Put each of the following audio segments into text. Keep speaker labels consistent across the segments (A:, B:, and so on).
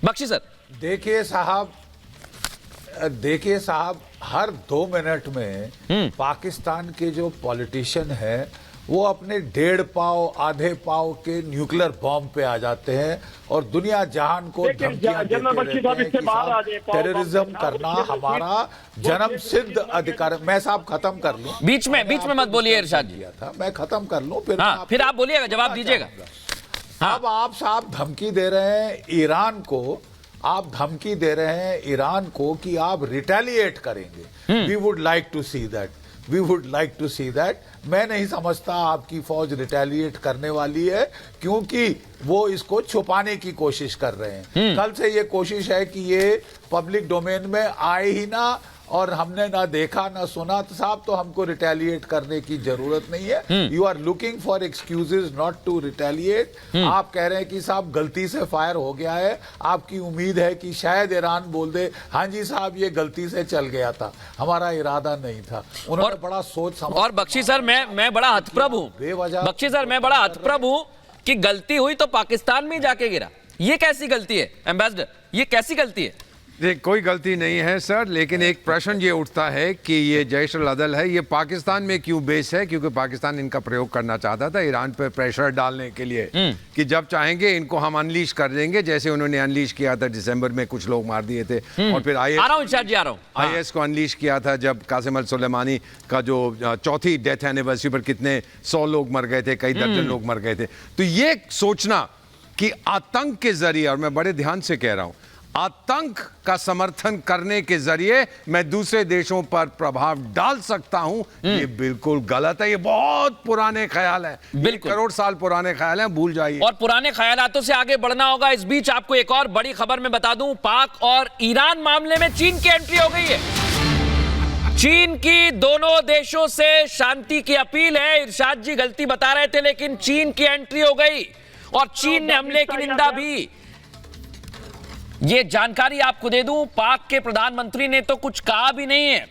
A: Bakshi sir.
B: देखिए साहब, हर 2 minute में पाकिस्तान के जो पॉलिटिशियन है वो अपने 1.5 पाव आधे पाव के न्यूक्लियर बॉम्ब पे आ जाते हैं और दुनिया जहान को धमकियां देते रहते हैं कि साहब टेररिज्म करना हमारा जन्म सिद्ध अधिकार। मैं साहब खत्म कर लूं,
A: बीच में मत बोलिए इरशाद जी।
B: था मैं खत्म कर लूं,
A: फिर आप बोलिएगा, जवाब दीजिएगा।
B: अब आप साहब धमकी दे रहे हैं ईरान को, आप धमकी दे रहे हैं ईरान को कि आप रिटेलिएट करेंगे। We would like to see that, we would like to see that. मैं नहीं समझता आपकी फौज रिटेलिएट करने वाली है, क्योंकि वो इसको छुपाने की कोशिश कर रहे हैं। कल से ये कोशिश है कि ये पब्लिक डोमेन में आए ही ना, और हमने ना देखा ना सुना, तो साहब तो हमको रिटेलिएट करने की जरूरत नहीं है। You are looking for excuses not to retaliate. आप कह रहे हैं कि साहब गलती से फायर हो गया है, आपकी उम्मीद है कि शायद ईरान बोल दे हाँ जी साहब ये गलती से चल गया था, हमारा इरादा नहीं था। उन्होंने बड़ा सोच समझ।
A: और बख्शी सर मैं बड़ा हतप्रभ हूं, बख्शी सर मैं बड़ा हतप्रभ हूं कि गलती हुई तो पाकिस्तान में जाके गिरा। ये कैसी गलती है एम्बेसडर, ये कैसी गलती है?
C: देख, कोई गलती नहीं है सर, लेकिन एक प्रश्न ये उठता है कि ये जैश अल अदल है, ये पाकिस्तान में क्यों बेस है? क्योंकि पाकिस्तान इनका प्रयोग करना चाहता था ईरान पे प्रेशर डालने के लिए कि जब चाहेंगे इनको हम अनलीश कर देंगे, जैसे उन्होंने अनलीश किया था दिसंबर में, कुछ लोग मार दिए थे। और फिर IS को अनलीश किया था जब कासिम अल सुलेमानी का जो 4थी डेथ एनिवर्सरी पर कितने 100 लोग मर गए थे, कई दर्जन लोग मर गए थे। तो ये सोचना कि आतंक के जरिए, और मैं बड़े ध्यान से कह रहा हूं, आतंक का समर्थन करने के जरिए मैं दूसरे देशों पर प्रभाव डाल सकता हूं, ये बिल्कुल गलत है। ये बहुत पुराने ख्याल है, बिल्कुल करोड़ साल पुराने ख्याल हैं, भूल जाइए।
A: और पुराने ख्यालातों से आगे बढ़ना होगा। इस बीच आपको एक और बड़ी खबर में बता दूं, पाक और ईरान मामले में चीन की एंट्री हो गई है। चीन की दोनों देशों से शांति की अपील है। इरशाद जी गलती बता रहे थे, लेकिन चीन की एंट्री हो गई और चीन ने हमले की निंदा भी। ये जानकारी आपको दे दूं, पाक के प्रधानमंत्री ने तो कुछ कहा भी नहीं है,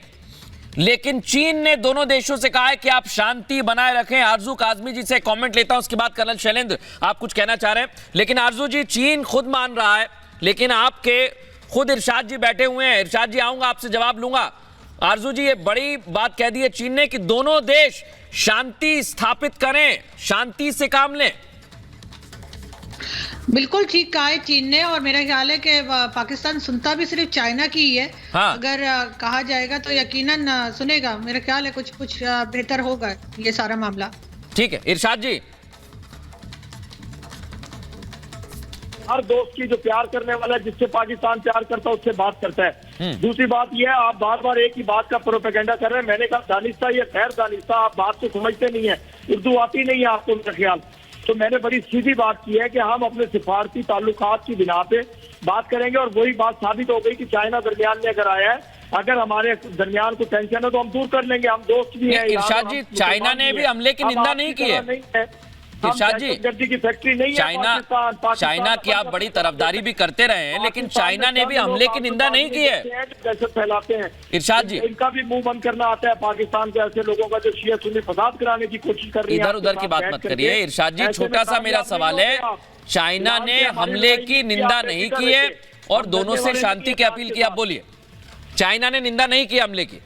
A: लेकिन चीन ने दोनों देशों से कहा है कि आप शांति बनाए रखें। आरजू काजमी जी से कमेंट लेता हूं, उसके बाद कर्नल शैलेंद्र आप कुछ कहना चाह रहे हैं। लेकिन आरजू जी, चीन खुद मान रहा है, लेकिन आपके खुद इरशाद जी बैठे हुए हैं। इरशाद जी आऊंगा, आपसे जवाब लूंगा। आरजू जी, ये बड़ी बात कह दी है चीन ने कि दोनों देश शांति स्थापित करें, शांति से काम लें।
D: बिल्कुल ठीक कहा है चीन ने, और मेरा ख्याल है कि पाकिस्तान सुनता भी सिर्फ चाइना की ही है। हाँ। अगर कहा जाएगा तो यकीनन सुनेगा। मेरा ख्याल है कुछ बेहतर होगा ये सारा मामला।
A: ठीक है इरशाद जी।
E: हर दोस्त की जो प्यार करने वाला है, जिससे पाकिस्तान प्यार करता है, उससे बात करता है। दूसरी बात यह है, आप बार बार एक ही बात का प्रोपेगेंडा कर रहे हैं। मैंने कहा दानिस्ता या खैर दानिस्ता, आप बात को समझते नहीं है, उर्दू आती नहीं है आपको मेरा ख्याल। तो मैंने बड़ी सीधी बात की है कि हम अपने सिफारती ताल्लुकात की बिना पे बात करेंगे, और वही बात साबित हो गई कि चाइना दरमियान में अगर आया है, अगर हमारे दरमियान को टेंशन है तो हम दूर कर लेंगे, हम दोस्त भी हैं।
A: इरशाद जी, चाइना ने भी हमले की निंदा नहीं की है। इरशाद जी,
E: की फैक्ट्री नहीं है।
A: चाइना की आप बड़ी तरफदारी भी करते रहे हैं, लेकिन चाइना ने भी हमले की निंदा नहीं की है।
E: दहशत फैलाते हैं
A: इरशाद जी,
E: इनका भी मुंह बंद करना आता है पाकिस्तान के ऐसे लोगों का जो शिया सुन्नी फसाद कराने की कोशिश कर रही है।
A: इधर उधर की बात मत करिए इरशाद जी। छोटा सा मेरा सवाल है, चाइना ने हमले की निंदा नहीं की है और दोनों से शांति की अपील की, आप बोलिए। चाइना ने निंदा नहीं की हमले की।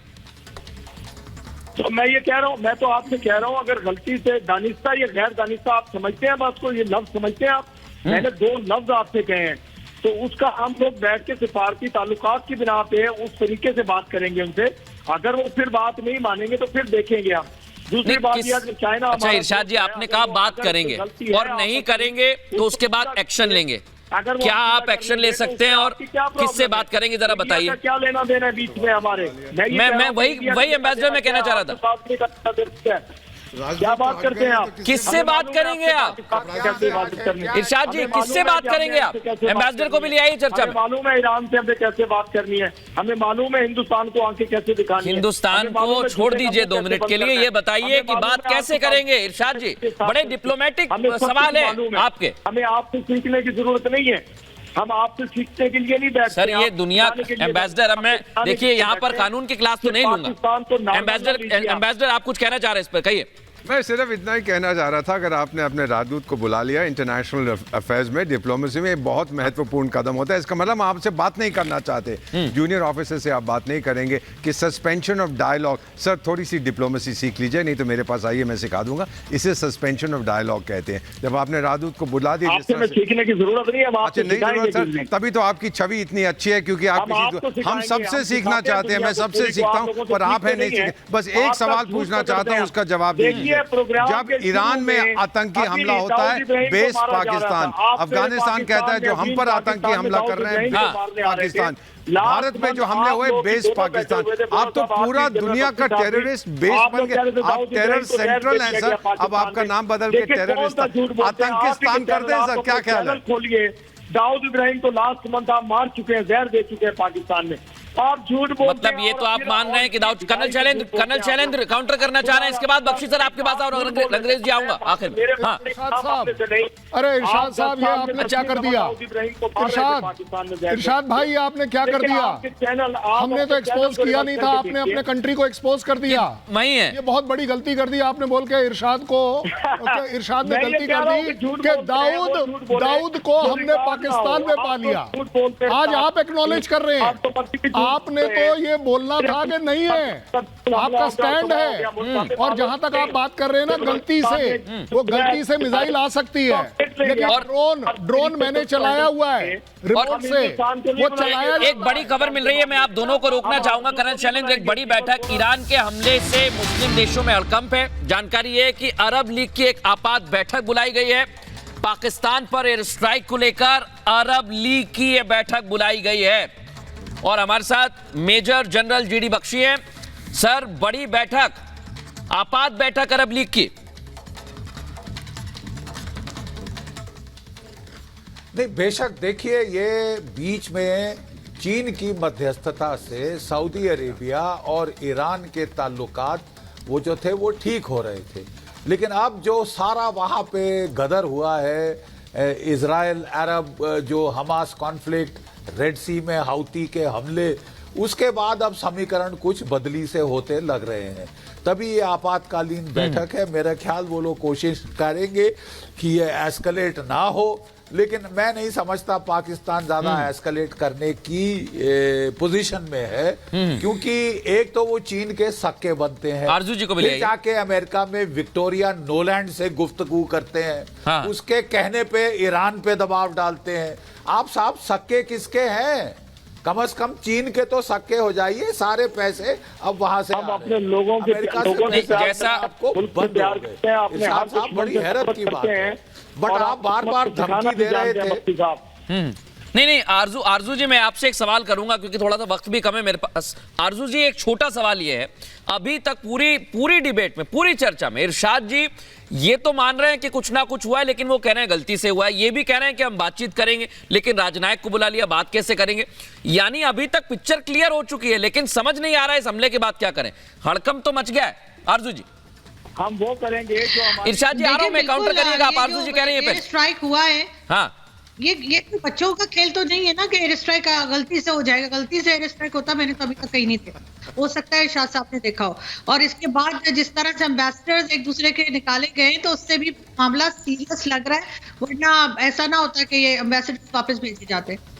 E: तो मैं ये कह रहा हूँ, मैं तो आपसे कह रहा हूँ, अगर गलती से दानिस्ता या गैर दानिस्ता आप समझते हैं बात को, ये लफ्ज समझते हैं आप, मैंने 2 लफ्ज आपसे कहे हैं, तो उसका हम लोग बैठ के सिफारती ताल्लुकात की बिना पे उस तरीके से बात करेंगे उनसे। अगर वो फिर बात नहीं मानेंगे तो फिर देखेंगे हम। दूसरी बात यह कि चाइना,
A: अच्छा इरशाद जी, आपने कहा बात करेंगे और नहीं करेंगे तो उसके बाद एक्शन लेंगे। क्या आप एक्शन ले सकते हैं और किससे बात करेंगे, जरा बताइए।
E: क्या लेना देना है बीच में हमारे?
A: मैं वही एम्बेसडर में कहना चाह रहा था।
E: क्या बात करते हैं आप?
A: किससे बात करेंगे आप? इरशाद जी, किससे बात करेंगे आप? एम्बेसडर को भी ले आइए चर्चा में।
E: मालूम है ईरान से हमें कैसे बात करनी है, हमें मालूम है हिंदुस्तान को आंखें कैसे दिखानी है।
A: हिंदुस्तान को छोड़ दीजिए 2 मिनट के लिए, ये बताइए कि बात कैसे करेंगे। इरशाद जी, बड़े डिप्लोमेटिक सवाल है आपके।
E: हमें आपसे सीखने की जरूरत नहीं है, हम आपसे सीखने के लिए नहीं बैठते।
A: सर ये दुनिया एम्बेसडर, अब मैं देखिए यहाँ पर कानून की क्लास तो नहीं लूंगा। एम्बेसडर आप कुछ कहना चाह रहे हैं इस पर, कहिए।
C: मैं सिर्फ इतना ही कहना चाह रहा था, अगर आपने अपने राजदूत को बुला लिया इंटरनेशनल अफेयर्स में, डिप्लोमेसी में, बहुत महत्वपूर्ण कदम होता है। इसका मतलब आपसे बात नहीं करना चाहते, जूनियर ऑफिसर से आप बात नहीं करेंगे कि सस्पेंशन ऑफ डायलॉग। सर थोड़ी सी डिप्लोमेसी सीख लीजिए, नहीं तो मेरे पास आइए, मैं सिखा दूंगा। इसे सस्पेंशन ऑफ डायलॉग कहते हैं। जब आपने राजदूत को बुला दिया,
E: सीखने की जरूरत नहीं है।
C: अच्छा नहीं जरूरत सर, तभी तो आपकी छवि इतनी अच्छी है, क्योंकि आप हम सबसे सीखना चाहते हैं, मैं सबसे सीखता हूँ, पर आप है नहीं सीखे। बस एक सवाल पूछना चाहता हूँ, उसका जवाब दीजिए। जब ईरान में आतंकी हमला होता है, बेस पाकिस्तान, अफगानिस्तान कहता है जो हम पर आतंकी हमला कर रहे हैं पाकिस्तान, भारत में जो हमले हुए बेस पाकिस्तान। आप तो पूरा दुनिया का टेररिस्ट बेस बन गए, आप टेरर सेंट्रल हैं सर। अब आपका नाम बदल के टेररिस्ट आतंकिस्तान कर दें सर, क्या ख्याल है?
E: खोलिए, दाऊद इब्राहिम को लास्ट मंथ आप मार चुके हैं, जहर दे चुके हैं पाकिस्तान में। आप झूठ बोलते
A: मतलब ये तो आप मान रहे हैं कि दाऊद कर्नल शैलेंद्र काउंटर करना चाह रहे हैं। इसके बाद बख्शी सर आपके पास और अंग्रेज जी आऊंगा आखिर में। हाँ
F: अरे इरशाद साहब, ये आपने क्या कर दिया? इरशाद भाई, आपने क्या कर दिया? हमने तो एक्सपोज किया नहीं था, आपने अपने कंट्री को एक्सपोज कर दिया।
A: वही है,
F: ये बहुत बड़ी गलती कर दी आपने बोल के इरशाद को। इरशाद ने गलती कर दी कि दाऊद को हमने पाकिस्तान में पा लिया। आज आप एक्नॉलेज कर रहे हैं। आपने तो ये बोलना था कि नहीं है, आपका स्टैंड है। और जहां तक आप बात कर रहे हैं ना, गलती से, वो गलती से मिसाइल आ सकती है, लेकिन ड्रोन मैंने चलाया हुआ है रिमोट से, वो चलाया।
A: एक बड़ी खबर मिल रही है, मैं आप दोनों को रोकना चाहूंगा। कर्नल शैलेंद्र, एक बड़ी बैठक, ईरान के हमले से मुस्लिम देशों में हड़कंप है। जानकारी है कि अरब लीग की एक आपात बैठक बुलाई गई है। पाकिस्तान पर एयर स्ट्राइक को लेकर अरब लीग की यह बैठक बुलाई गई है और हमारे साथ मेजर जनरल जीडी बख्शी हैं। सर, बड़ी बैठक, आपात बैठक अरब लीग की।
B: नहीं, बेशक देखिए, ये बीच में चीन की मध्यस्थता से सऊदी अरेबिया और ईरान के ताल्लुकात वो जो थे वो ठीक हो रहे थे, लेकिन अब जो सारा वहां पे गदर हुआ है, इजराइल अरब जो हमास कॉन्फ्लिक्ट, रेड सी में हाउती के हमले, उसके बाद अब समीकरण कुछ बदली से होते लग रहे हैं। तभी ये आपातकालीन बैठक है। मेरा ख्याल वो लोग कोशिश करेंगे कि ये एस्केलेट ना हो, लेकिन मैं नहीं समझता पाकिस्तान ज्यादा एस्केलेट करने की पोजीशन में है, क्योंकि एक तो वो चीन के सक्के बनते हैं,
A: आरजू जी को भी
B: फिर जाके अमेरिका में विक्टोरिया नोलैंड से गुफ्तगू करते हैं।
A: हाँ।
B: उसके कहने पे ईरान पे दबाव डालते हैं। आप साहब सक्के किसके हैं? कम से कम चीन के तो सक्के हो जाइए। सारे पैसे अब वहां से
E: हम अपने लोगों के
A: जैसा
B: आपको बंद हो गए। साहब, बड़ी हैरत की बात है, बट आप बार बार धमकी दे रहे थे।
A: नहीं, आरजू जी, मैं आपसे एक सवाल करूंगा क्योंकि थोड़ा सा वक्त भी कम है मेरे पास। आरजू जी, एक छोटा सवाल ये है, अभी तक पूरी डिबेट में, पूरी चर्चा में इरशाद जी ये तो मान रहे हैं कि कुछ ना कुछ हुआ है, लेकिन वो कह रहे हैं गलती से हुआ है। ये भी कह रहे हैं कि हम बातचीत करेंगे, लेकिन राजनायक को बुला लिया, बात कैसे करेंगे? यानी अभी तक पिक्चर क्लियर हो चुकी है, लेकिन समझ नहीं आ रहा है इस हमले के बाद क्या करें। हड़कंप तो मच गया है। आरजू जी,
E: हम वो करेंगे जो हमारे।
A: इरशाद जी, आ रहा हूं मैं, काउंटर करिएगा आप। आरजू जी कह रही है
D: स्ट्राइक हुआ है।
A: हाँ,
D: ये बच्चों का खेल तो नहीं है ना कि एयर स्ट्राइक गलती से हो जाएगा। गलती से एयर स्ट्राइक होता मैंने तो अभी तक कहीं नहीं देखा। हो सकता है शायद साहब ने देखा हो। और इसके बाद जिस तरह से एम्बेसडर्स एक दूसरे के निकाले गए, तो उससे भी मामला सीरियस लग रहा है, वरना ऐसा ना होता कि ये एम्बेसडर्स वापस भेजे जाते।